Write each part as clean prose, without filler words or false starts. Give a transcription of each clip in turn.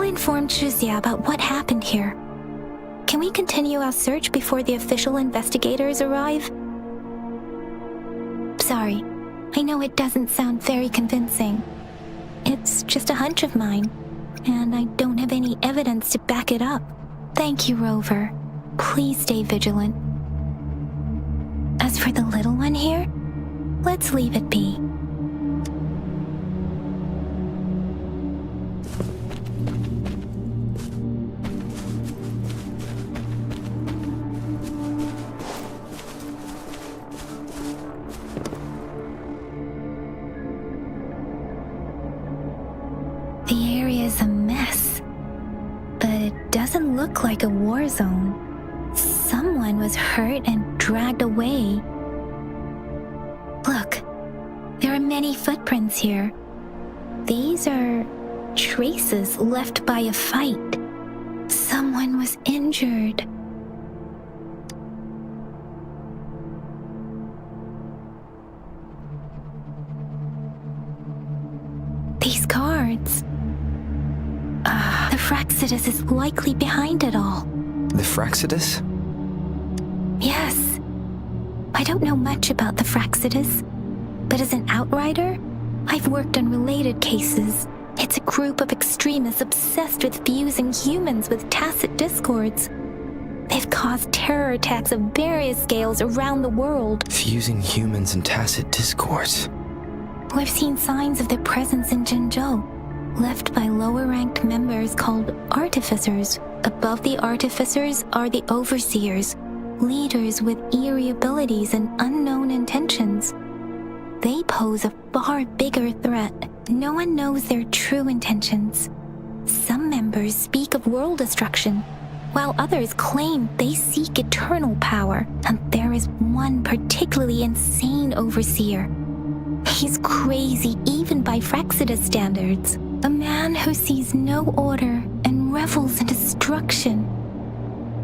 inform Shuzia about what happened here. Can we continue our search before the official investigators arrive? Sorry, I know it doesn't sound very convincing. It's just a hunch of mine, and I don't have any evidence to back it up. Thank you, Rover. Please stay vigilant. As for the little one here, let's leave it be. The area is a mess, but it doesn't look like a war zone. Someone was hurt and dragged away. Look, there are many footprints here. These are traces left by a fight. Someone was injured. These cards. The Fraxidus is likely behind it all. The Fraxidus? Yes. I don't know much about the Fraxidus, but as an outrider, I've worked on related cases. It's a group of extremists obsessed with fusing humans with tacit discords. They've caused terror attacks of various scales around the world. Fusing humans and tacit discords. We've seen signs of their presence in Jinzhou, left by lower-ranked members called artificers. Above the artificers are the overseers, leaders with eerie abilities and unknown intentions. They pose a far bigger threat. No one knows their true intentions. Some members speak of world destruction, while others claim they seek eternal power, and there is one particularly insane overseer. He's crazy even by Fraxidus standards. A man who sees no order and revels in destruction.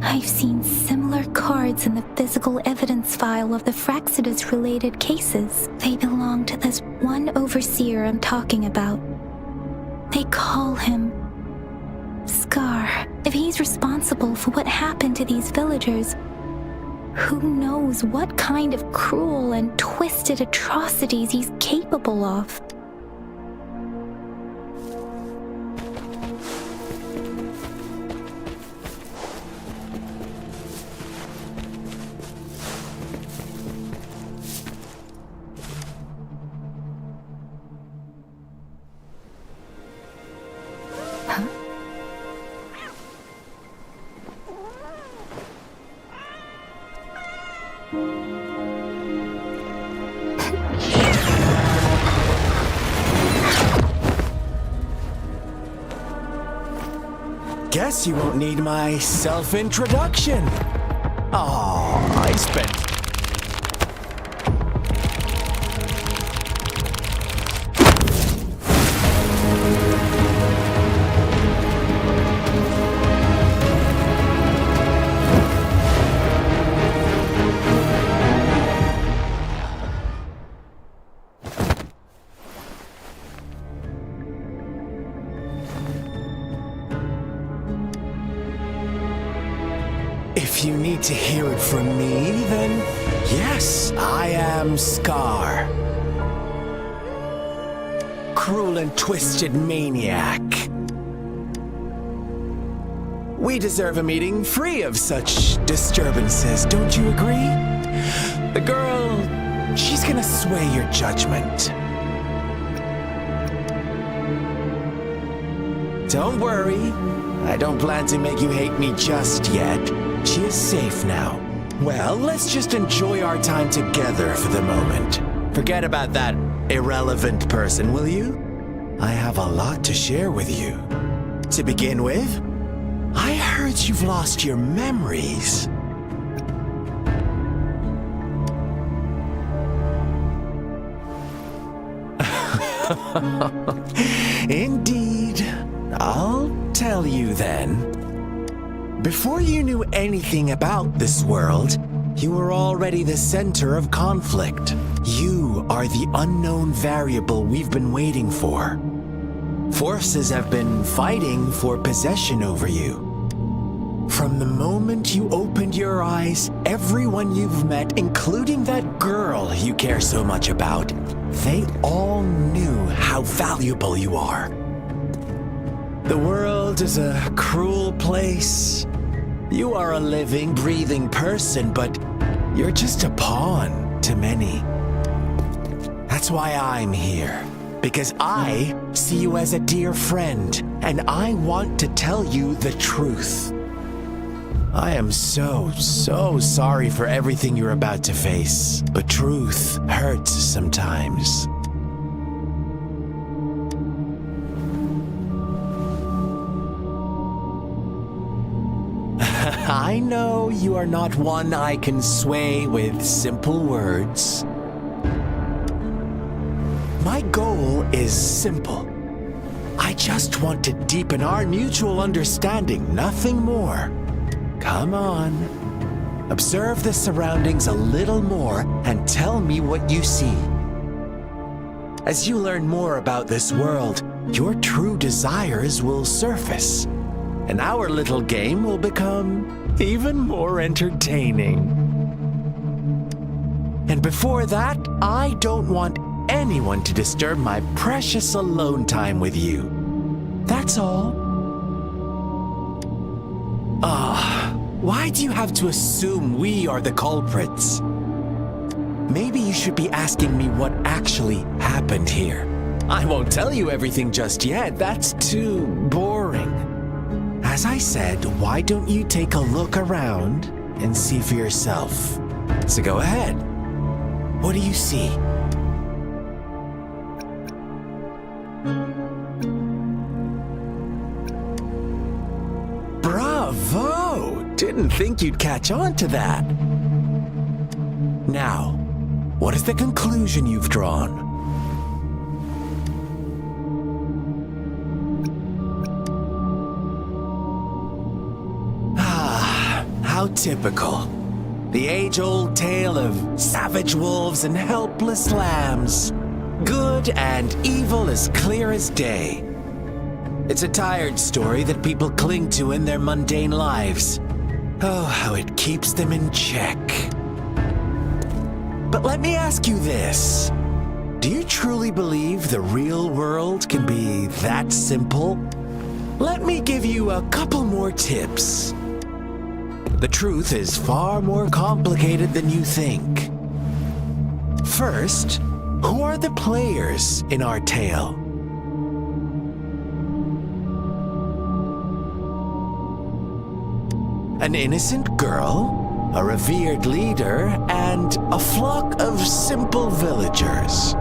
I've seen similar cards in the physical evidence file of the Fraxidus-related cases. They belong to this one overseer I'm talking about. They call him Scar. If he's responsible for what happened to these villagers, who knows what kind of cruel and twisted atrocities he's capable of. Guess you won't need my self-introduction. Oh, I spent... If you need to hear it from me, then yes, I am Scar. Cruel and twisted maniac. We deserve a meeting free of such disturbances, don't you agree? The girl, she's gonna sway your judgment. Don't worry, I don't plan to make you hate me just yet. She is safe now. Well, let's just enjoy our time together for the moment. Forget about that irrelevant person, will you? I have a lot to share with you. To begin with, I heard you've lost your memories. Indeed. I'll tell you then. Before you knew anything about this world, you were already the center of conflict. You are the unknown variable we've been waiting for. Forces have been fighting for possession over you. From the moment you opened your eyes, everyone you've met, including that girl you care so much about, they all knew how valuable you are. The world is a cruel place. You are a living, breathing person, but you're just a pawn to many. That's why I'm here. Because I see you as a dear friend, and I want to tell you the truth. I am so sorry for everything you're about to face, but truth hurts sometimes. I know you are not one I can sway with simple words. My goal is simple. I just want to deepen our mutual understanding, nothing more. Come on. Observe the surroundings a little more and tell me what you see. As you learn more about this world, your true desires will surface, and our little game will become even more entertaining. And before that, I don't want anyone to disturb my precious alone time with you. That's all. Why do you have to assume we are the culprits? Maybe you should be asking me what actually happened here. I won't tell you everything just yet, that's too boring. As I said, why don't you take a look around and see for yourself? So go ahead. What do you see? Bravo! Didn't think you'd catch on to that. Now, what is the conclusion you've drawn? How typical. The age-old tale of savage wolves and helpless lambs. Good and evil as clear as day. It's a tired story that people cling to in their mundane lives. Oh, how it keeps them in check. But let me ask you this. Do you truly believe the real world can be that simple? Let me give you a couple more tips. The truth is far more complicated than you think. First, who are the players in our tale? An innocent girl, a revered leader, and a flock of simple villagers.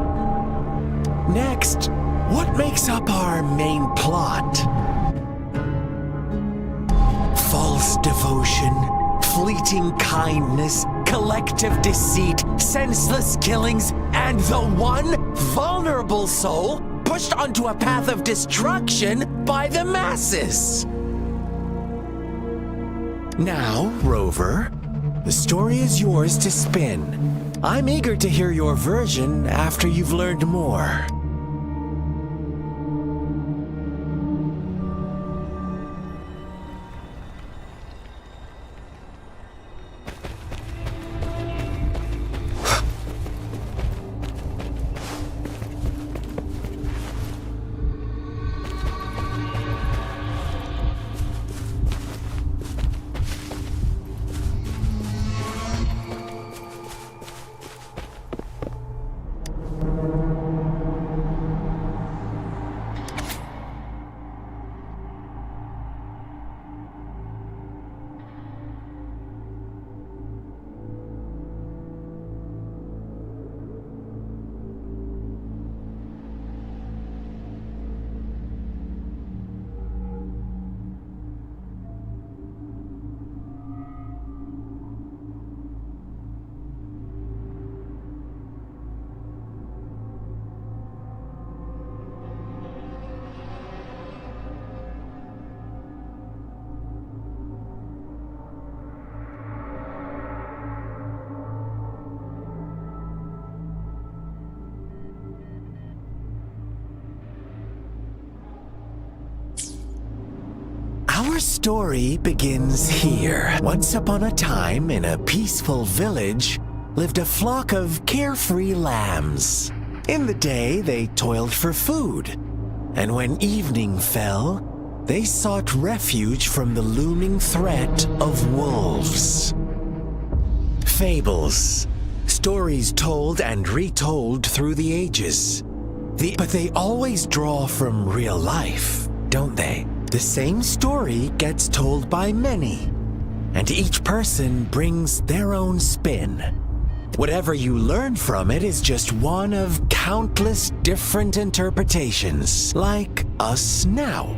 Next, what makes up our main plot? False devotion, fleeting kindness, collective deceit, senseless killings, and the one vulnerable soul pushed onto a path of destruction by the masses. Now, Rover, the story is yours to spin. I'm eager to hear your version after you've learned more. Our story begins here. Once upon a time, in a peaceful village, lived a flock of carefree lambs. In the day, they toiled for food, and when evening fell, they sought refuge from the looming threat of wolves. Fables, stories told and retold through the ages. But they always draw from real life, don't they? The same story gets told by many, and each person brings their own spin. Whatever you learn from it is just one of countless different interpretations, like us now,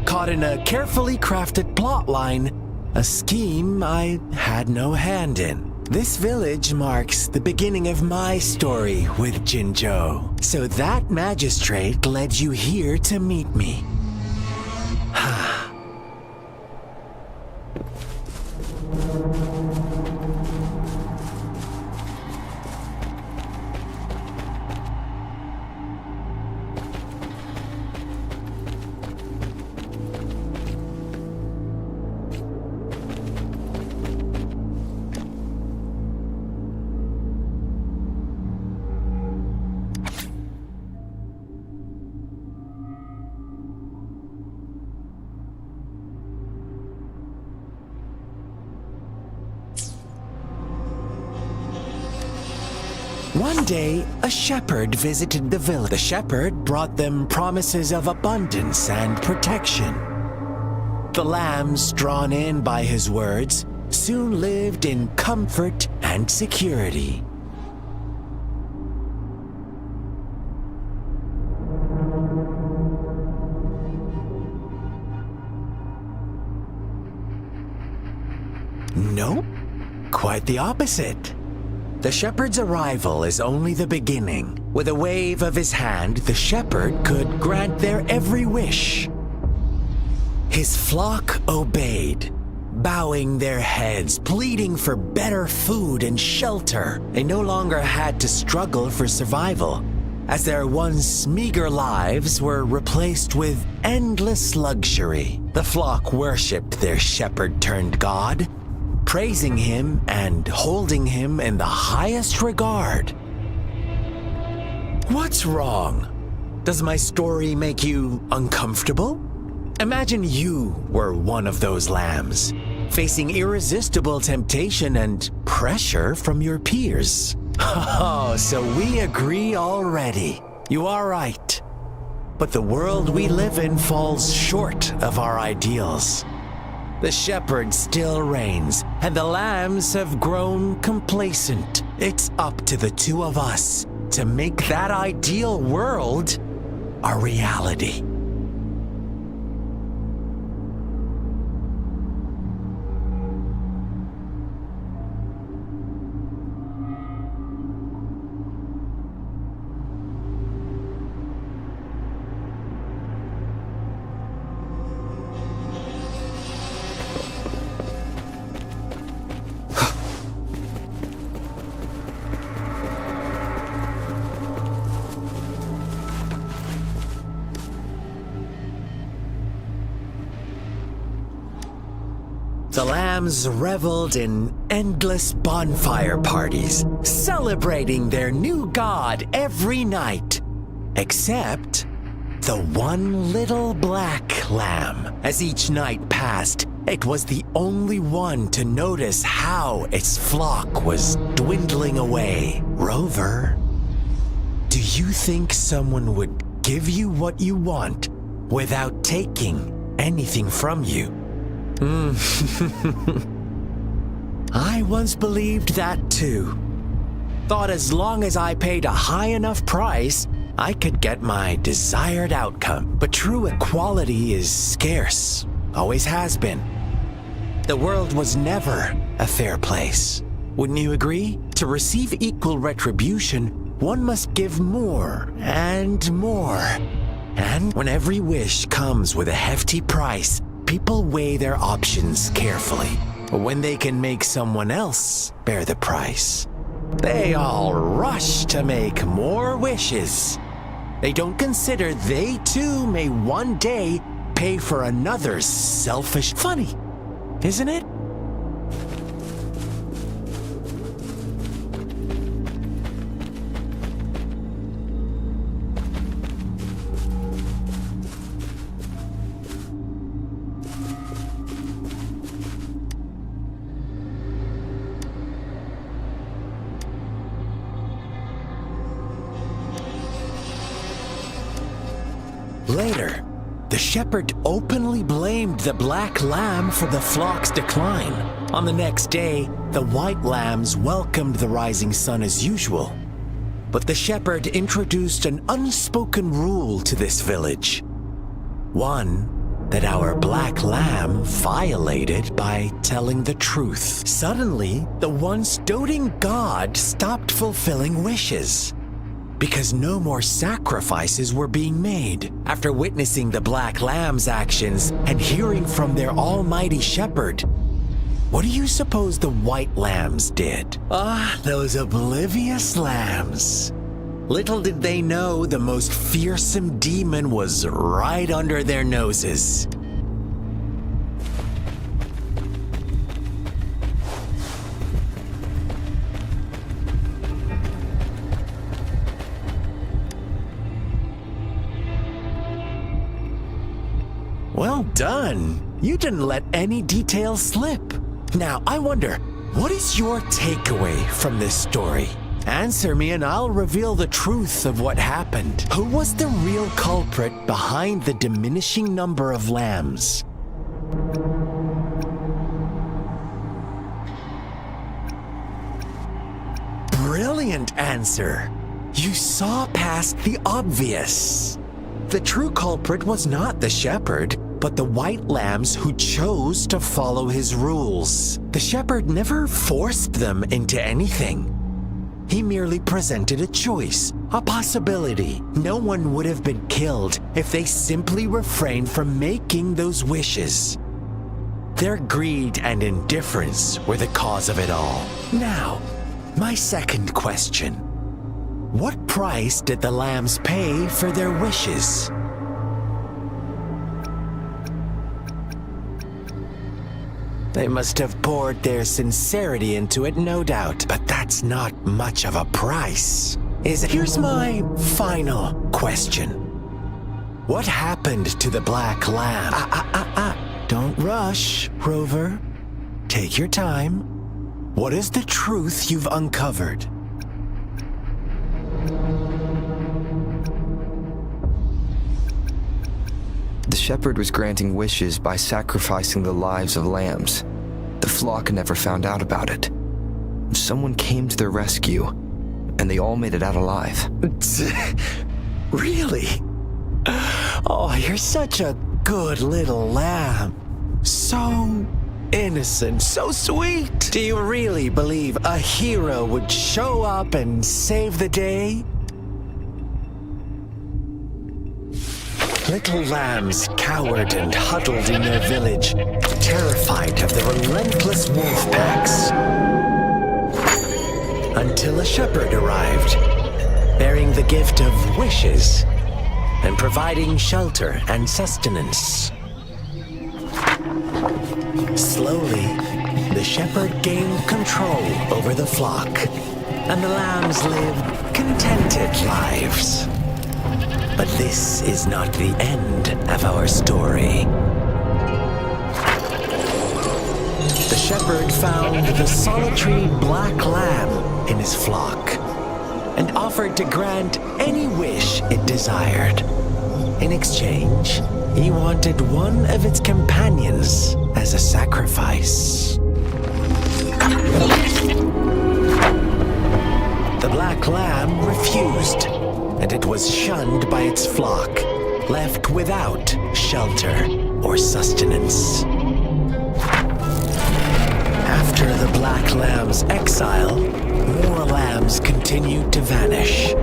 caught in a carefully crafted plotline, a scheme I had no hand in. This village marks the beginning of my story with Jinzhou. So that magistrate led you here to meet me. One day, a shepherd visited the village. The shepherd brought them promises of abundance and protection. The lambs, drawn in by his words, soon lived in comfort and security. Nope, quite the opposite. The shepherd's arrival is only the beginning. With a wave of his hand, the shepherd could grant their every wish. His flock obeyed, bowing their heads, pleading for better food and shelter. They no longer had to struggle for survival, as their once meager lives were replaced with endless luxury. The flock worshipped their shepherd-turned-god, praising him and holding him in the highest regard. What's wrong? Does my story make you uncomfortable? Imagine you were one of those lambs, facing irresistible temptation and pressure from your peers. Oh, so we agree already. You are right. But the world we live in falls short of our ideals. The shepherd still reigns, and the lambs have grown complacent. It's up to the two of us to make that ideal world a reality. The lambs reveled in endless bonfire parties, celebrating their new god every night, except the one little black lamb. As each night passed, it was the only one to notice how its flock was dwindling away. Rover, do you think someone would give you what you want without taking anything from you? I once believed that too. Thought as long as I paid a high enough price, I could get my desired outcome. But true equality is scarce, always has been. The world was never a fair place. Wouldn't you agree? To receive equal retribution, one must give more and more. And when every wish comes with a hefty price, people weigh their options carefully. When they can make someone else bear the price, they all rush to make more wishes. They don't consider they too may one day pay for another's selfish... Funny, isn't it? Later, the shepherd openly blamed the black lamb for the flock's decline. On the next day, the white lambs welcomed the rising sun as usual. But the shepherd introduced an unspoken rule to this village. One that our black lamb violated by telling the truth. Suddenly, the once doting god stopped fulfilling wishes, because no more sacrifices were being made. After witnessing the black lamb's actions and hearing from their almighty shepherd, what do you suppose the white lambs did? Those oblivious lambs. Little did they know the most fearsome demon was right under their noses. Well done. You didn't let any details slip. Now, I wonder, what is your takeaway from this story? Answer me and I'll reveal the truth of what happened. Who was the real culprit behind the diminishing number of lambs? Brilliant answer. You saw past the obvious. The true culprit was not the shepherd, but the white lambs who chose to follow his rules. The shepherd never forced them into anything. He merely presented a choice, a possibility. No one would have been killed if they simply refrained from making those wishes. Their greed and indifference were the cause of it all. Now, my second question. What price did the lambs pay for their wishes? They must have poured their sincerity into it, no doubt, but that's not much of a price, is it? Here's my final question. What happened to the black lamb? Don't rush, Rover. Take your time. What is the truth you've uncovered? The shepherd was granting wishes by sacrificing the lives of lambs. The flock never found out about it. Someone came to their rescue, and they all made it out alive. Really? Oh, you're such a good little lamb. So innocent, so sweet. Do you really believe a hero would show up and save the day? Little lambs cowered and huddled in their village, terrified of the relentless wolf packs. Until a shepherd arrived, bearing the gift of wishes and providing shelter and sustenance. Slowly, the shepherd gained control over the flock, and the lambs lived contented lives. But this is not the end of our story. The shepherd found the solitary black lamb in his flock and offered to grant any wish it desired. In exchange, he wanted one of its companions as a sacrifice. The black lamb refused, and it was shunned by its flock, left without shelter or sustenance. After the black lamb's exile, more lambs continued to vanish.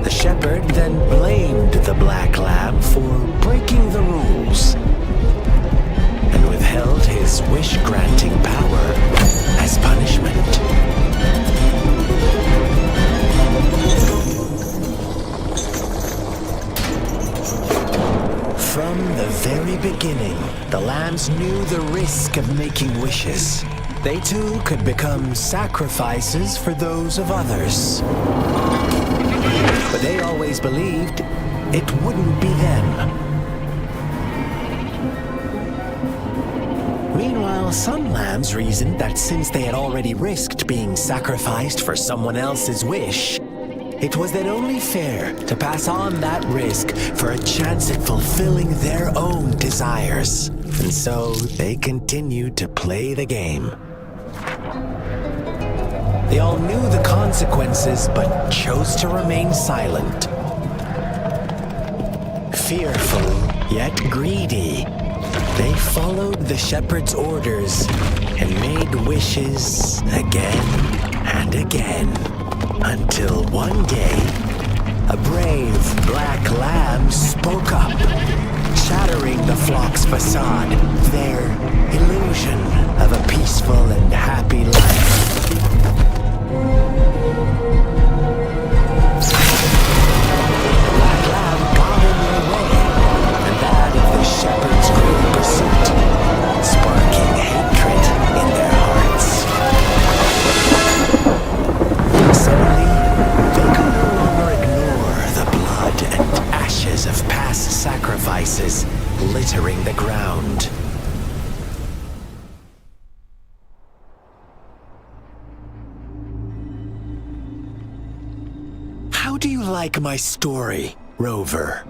The shepherd then blamed the black lamb for breaking the rules and withheld his wish-granting power as punishment. From beginning, the lambs knew the risk of making wishes. They too could become sacrifices for those of others. But they always believed it wouldn't be them. Meanwhile, some lambs reasoned that since they had already risked being sacrificed for someone else's wish, it was then only fair to pass on that risk for a chance at fulfilling their own desires. And so they continued to play the game. They all knew the consequences, but chose to remain silent. Fearful, yet greedy, they followed the shepherd's orders and made wishes again and again. Until one day, a brave black lamb spoke up, shattering the flock's facade, their illusion of a peaceful and happy life. The black lamb got in their way, and that of the shepherd's great pursuit, sparking hatred in their hearts. Suddenly, they could no longer ignore the blood and ashes of past sacrifices littering the ground. How do you like my story, Rover?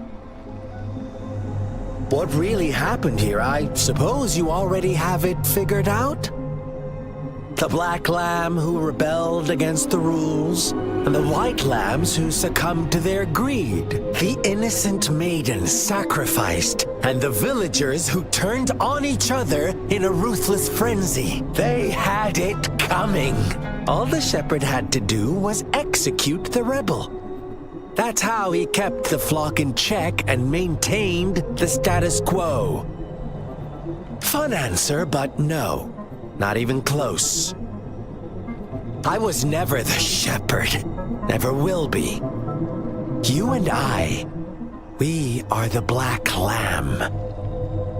What really happened here? I suppose you already have it figured out? The black lamb who rebelled against the rules, and the white lambs who succumbed to their greed. The innocent maiden sacrificed, and the villagers who turned on each other in a ruthless frenzy. They had it coming. All the shepherd had to do was execute the rebel. That's how he kept the flock in check and maintained the status quo. Fun answer, but no. Not even close. I was never the shepherd. Never will be. You and I, we are the black lamb.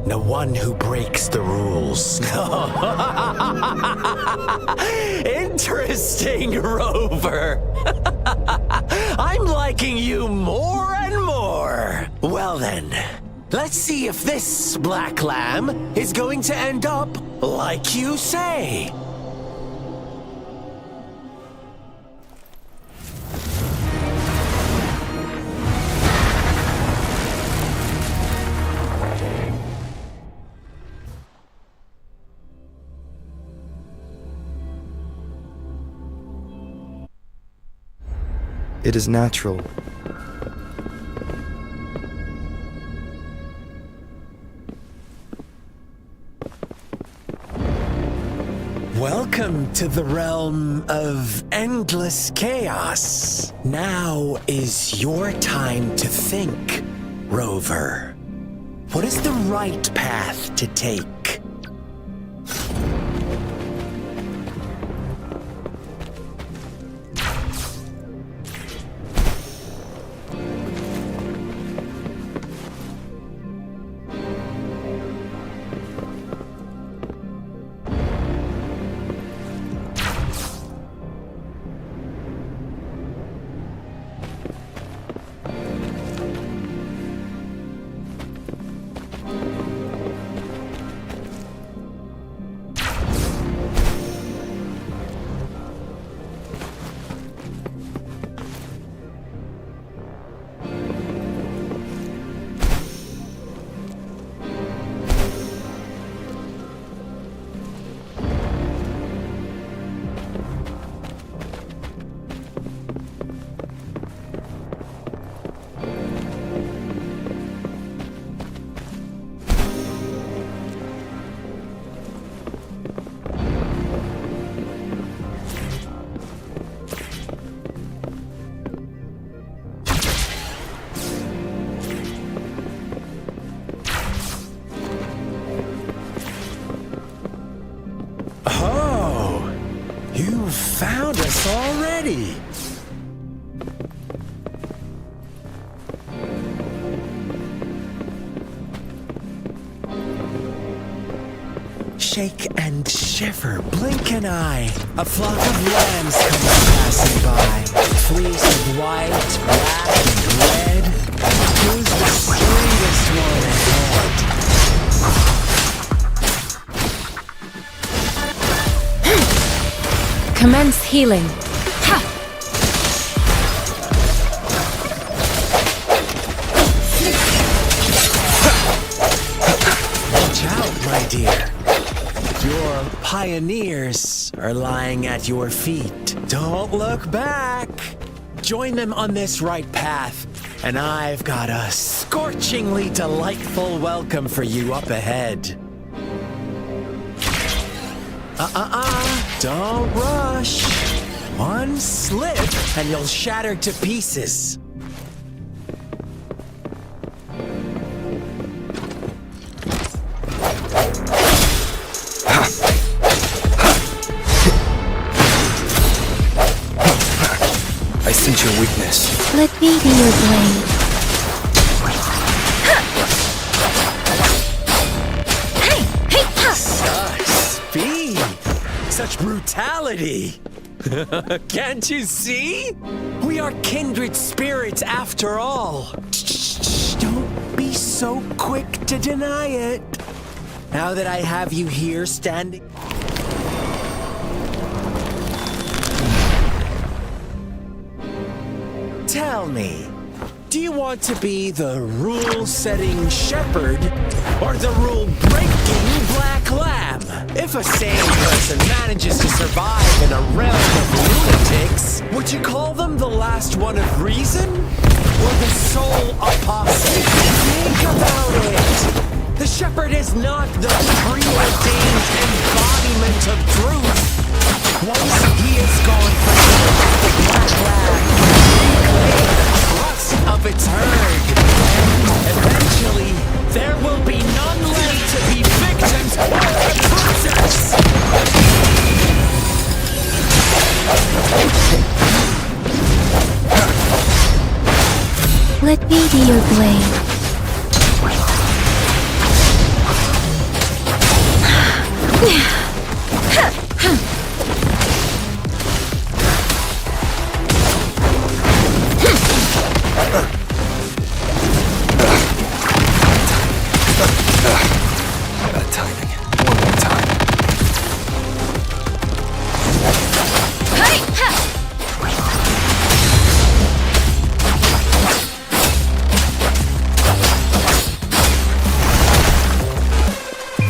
The one who breaks the rules. Interesting, Rover. I'm liking you more and more. Well then, let's see if this black lamb is going to end up like you say. It is natural. Welcome to the realm of endless chaos. Now is your time to think, Rover. What is the right path to take? shake and shiver, blink an eye. A flock of lambs comes passing by. Fleece of white, black, and red. Who's the sweetest one ahead? Commence healing. Ha! Watch out, my dear. Your pioneers are lying at your feet. Don't look back. Join them on this right path, and I've got a scorchingly delightful welcome for you up ahead. Don't rush. One slip, and you'll shatter to pieces. I sense your weakness. Let me be your blade. Such speed! Such brutality! Can't you see? We are kindred spirits after all. Don't be so quick to deny it. Now that I have you here standing... Tell me, do you want to be the rule-setting shepherd or the rule-breaking black lamb? If a sane person manages to survive in a realm of lunatics, would you call them the last one of reason? Or the sole apostate? Think about it! The shepherd is not the preordained embodiment of truth. Once he is gone for good, the black lamb reclaim the trust of its herd. Eventually, there will be none left to be victims or oppressors. Let me be your blade. Bad timing. One more time.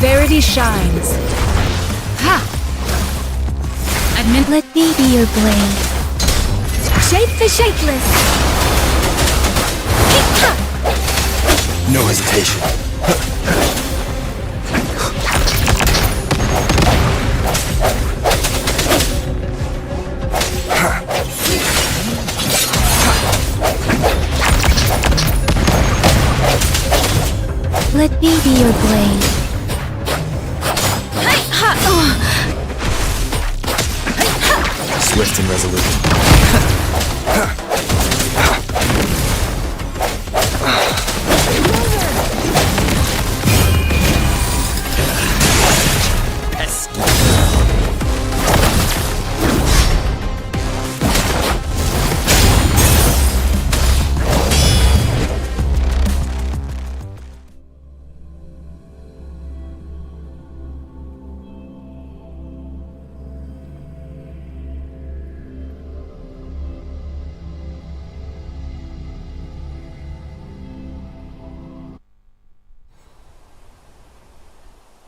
Verity shines. Ha! Admin. Let me be your blade. Shape the shapeless. No hesitation. Let me be your blade. Swift and resolute.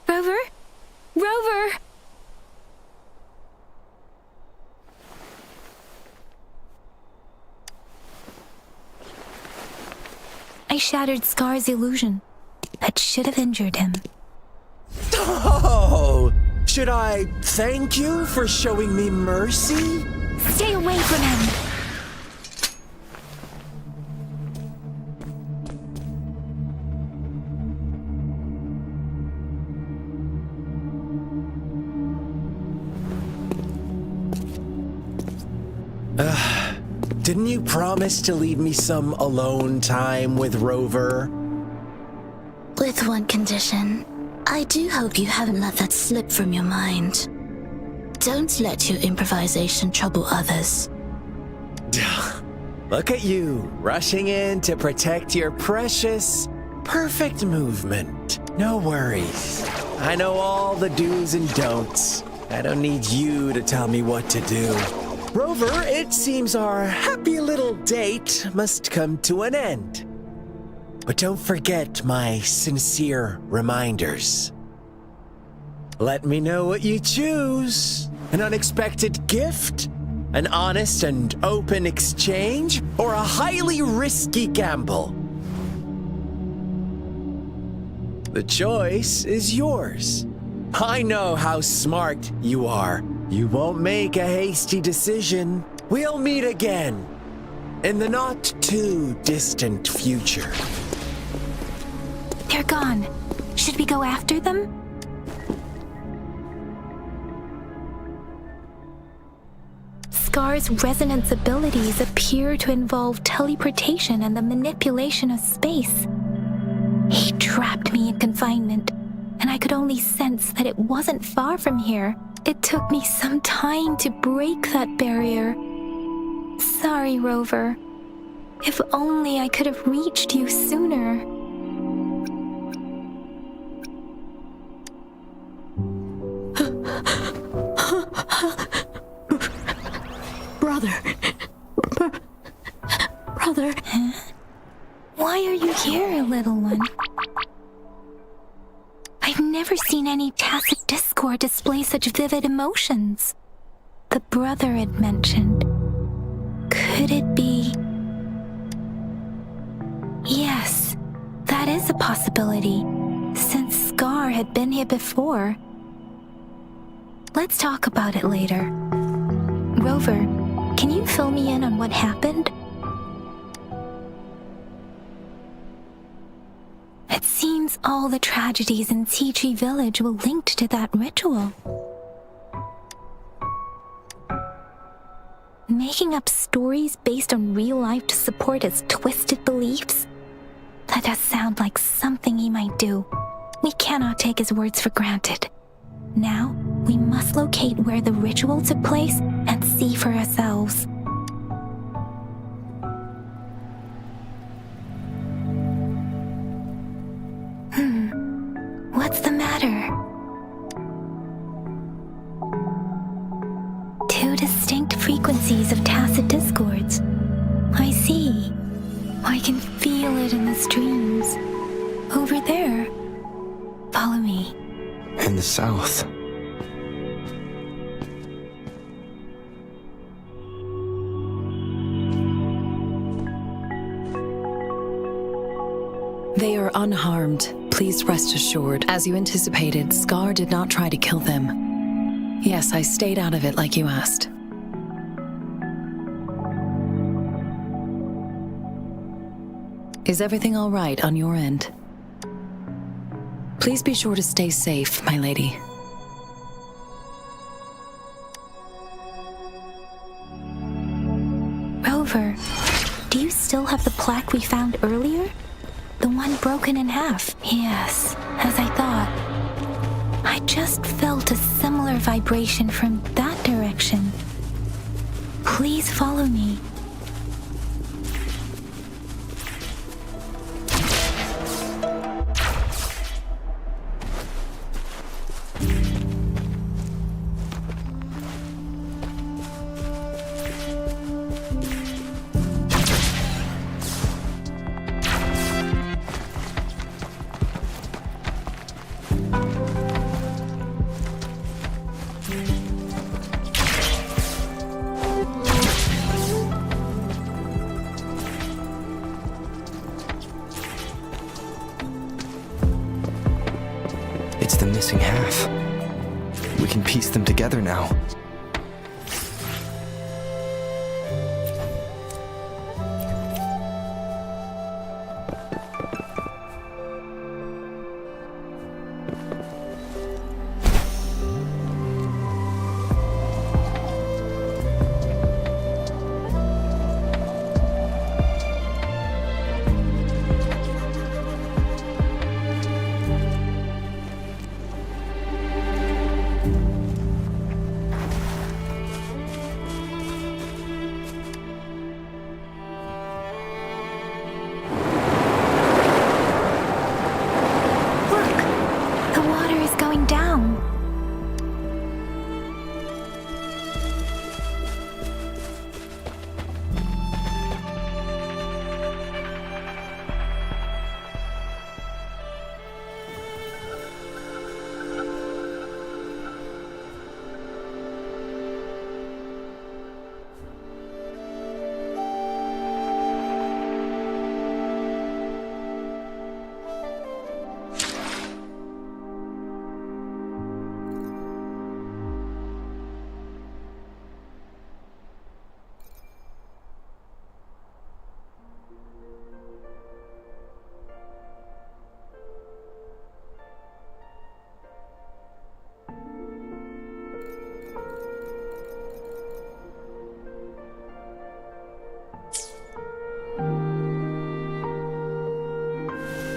Rover? Rover! I shattered Scar's illusion. That should have injured him. Oh! Should I thank you for showing me mercy? Stay away from him! Didn't you promise to leave me some alone time with Rover? With one condition. I do hope you haven't let that slip from your mind. Don't let your improvisation trouble others. Look at you, rushing in to protect your precious, perfect movement. No worries. I know all the do's and don'ts. I don't need you to tell me what to do. Rover, it seems our happy little date must come to an end. But don't forget my sincere reminders. Let me know what you choose. An unexpected gift? An honest and open exchange? Or a highly risky gamble? The choice is yours. I know how smart you are. You won't make a hasty decision. We'll meet again in the not too distant future. They're gone. Should we go after them? Scar's resonance abilities appear to involve teleportation and the manipulation of space. He trapped me in confinement, and I could only sense that it wasn't far from here. It took me some time to break that barrier. Sorry, Rover. If only I could have reached you sooner. Brother. Huh? Why are you here, little one? I've never seen any tacit discord display such vivid emotions. The brother had mentioned. Could it be? Yes, that is a possibility, since Scar had been here before. Let's talk about it later. Rover, can you fill me in on what happened? It seems all the tragedies in Tea Tree Village were linked to that ritual. Making up stories based on real life to support his twisted beliefs? That does sound like something he might do. We cannot take his words for granted. Now, we must locate where the ritual took place and see for ourselves. What's the matter? Two distinct frequencies of tacit discords. I see. I can feel it in the streams. Over there. Follow me. In the south. They are unharmed. Please rest assured. As you anticipated, Scar did not try to kill them. Yes, I stayed out of it like you asked. Is everything all right on your end? Please be sure to stay safe, my lady. Rover, do you still have the plaque we found earlier? The one broken in half. Yes, as I thought. I just felt a similar vibration from that direction. Please follow me. It's the missing half. We can piece them together now.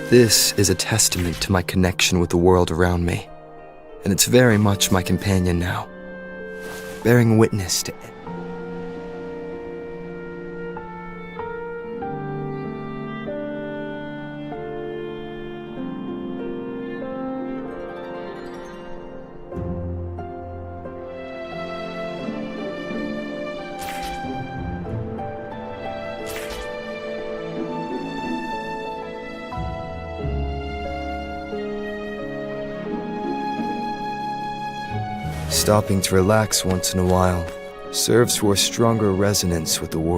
This is a testament to my connection with the world around me, and it's very much my companion now, bearing witness to it. Stopping to relax once in a while serves for a stronger resonance with the world.